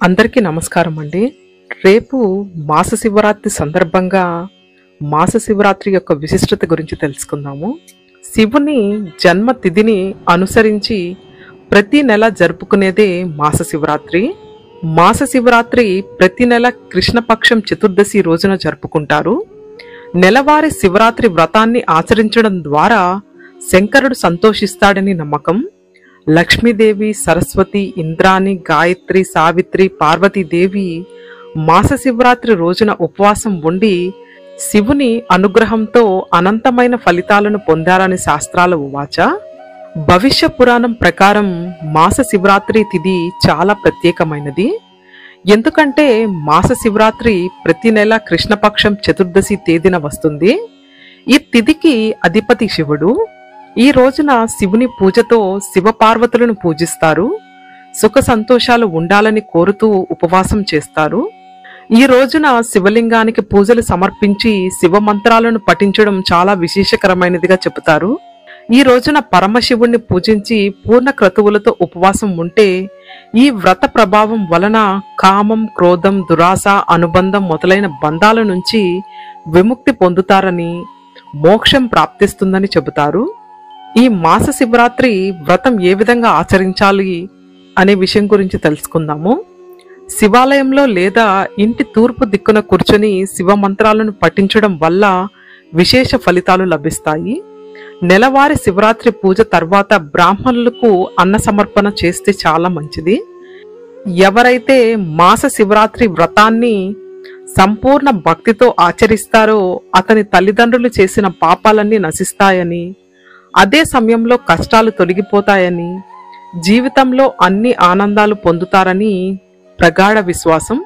అందరికీ నమస్కారం అండి. రేపు మాస శివరాత్రి సందర్భంగా మాస శివరాత్రి యొక్క విశిష్టత గురించి తెలుసుకుందాము. శివుని జన్మ తిథిని అనుసరించి ప్రతి నెల జరుపుకునేదే మాస శివరాత్రి. మాస శివరాత్రి ప్రతి నెల కృష్ణపక్షం చతుర్దశి రోజున జరుపుకుంటారు. నెలవారీ శివరాత్రి వ్రతాన్ని ఆచరించడం ద్వారా శంకరుడు సంతోషిస్తాడని నమ్మకం. లక్ష్మీదేవి, సరస్వతి, ఇంద్రాణి, గాయత్రి, సావిత్రి, పార్వతీదేవి మాస శివరాత్రి రోజున ఉపవాసం ఉండి శివుని అనుగ్రహంతో అనంతమైన ఫలితాలను పొందారని శాస్త్రాల ఉవాచ. భవిష్య పురాణం ప్రకారం మాస శివరాత్రి తిథి చాలా ప్రత్యేకమైనది. ఎందుకంటే మాస శివరాత్రి ప్రతి నెల కృష్ణపక్షం చతుర్దశి తేదీన వస్తుంది. ఈ తిథికి అధిపతి శివుడు. ఈ రోజున శివుని పూజతో శివపార్వతులను పూజిస్తారు. సుఖ సంతోషాలు ఉండాలని కోరుతూ ఉపవాసం చేస్తారు. ఈ రోజున శివలింగానికి పూజలు సమర్పించి శివ మంత్రాలను పఠించడం చాలా విశేషకరమైనదిగా చెబుతారు. ఈ రోజున పరమశివుణ్ణి పూజించి పూర్ణ క్రతువులతో ఉపవాసం ఉంటే ఈ వ్రత ప్రభావం వలన కామం, క్రోధం, దురాశ, అనుబంధం మొదలైన బంధాల నుంచి విముక్తి పొందుతారని, మోక్షం ప్రాప్తిస్తుందని చెబుతారు. ఈ మాస శివరాత్రి వ్రతం ఏ విధంగా ఆచరించాలి అనే విషయం గురించి తెలుసుకుందాము. శివాలయంలో లేదా ఇంటి తూర్పు దిక్కున కూర్చొని శివ మంత్రాలను పఠించడం వల్ల విశేష ఫలితాలు లభిస్తాయి. నెలవారీ శివరాత్రి పూజ తర్వాత బ్రాహ్మణులకు అన్న సమర్పణ చేస్తే చాలా మంచిది. ఎవరైతే మాస శివరాత్రి వ్రతాన్ని సంపూర్ణ భక్తితో ఆచరిస్తారో అతని తల్లిదండ్రులు చేసిన పాపాలన్నీ నశిస్తాయని, అదే సమయంలో కష్టాలు తొలగిపోతాయని, జీవితంలో అన్ని ఆనందాలు పొందుతారని ప్రగాఢ విశ్వాసం.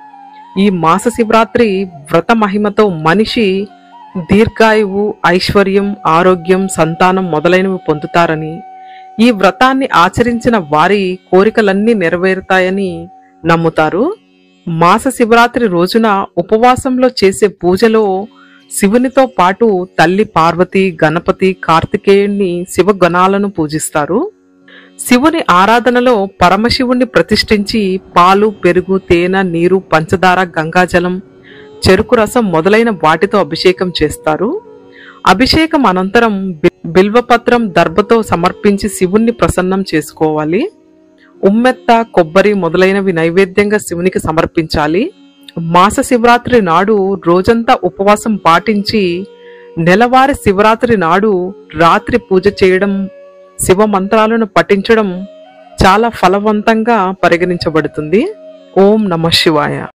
ఈ మాస శివరాత్రి వ్రత మహిమతో మనిషి దీర్ఘాయువు, ఐశ్వర్యం, ఆరోగ్యం, సంతానం మొదలైనవి పొందుతారని, ఈ వ్రతాన్ని ఆచరించిన వారి కోరికలన్నీ నెరవేరుతాయని నమ్ముతారు. మాస శివరాత్రి రోజున ఉపవాసంలో చేసే పూజలో శివునితో పాటు తల్లి పార్వతి, గణపతి, కార్తికేయుణ్ణి శివగణాలను పూజిస్తారు. శివుని ఆరాధనలో పరమశివుణ్ణి ప్రతిష్ఠించి పాలు, పెరుగు, తేనె, నీరు, పంచదార, గంగాజలం, చెరుకు రసం మొదలైన వాటితో అభిషేకం చేస్తారు. అభిషేకం అనంతరం బిల్వపత్రం, దర్భతో సమర్పించి శివుణ్ణి ప్రసన్నం చేసుకోవాలి. ఉమ్మెత్త, కొబ్బరి మొదలైనవి నైవేద్యంగా శివునికి సమర్పించాలి. మాస శివరాత్రి నాడు రోజంతా ఉపవాసం పాటించి నెలవారీ శివరాత్రి నాడు రాత్రి పూజ చేయడం, శివ మంత్రాలను పఠించడం చాలా ఫలవంతంగా పరిగణించబడుతుంది. ఓం నమః శివాయ.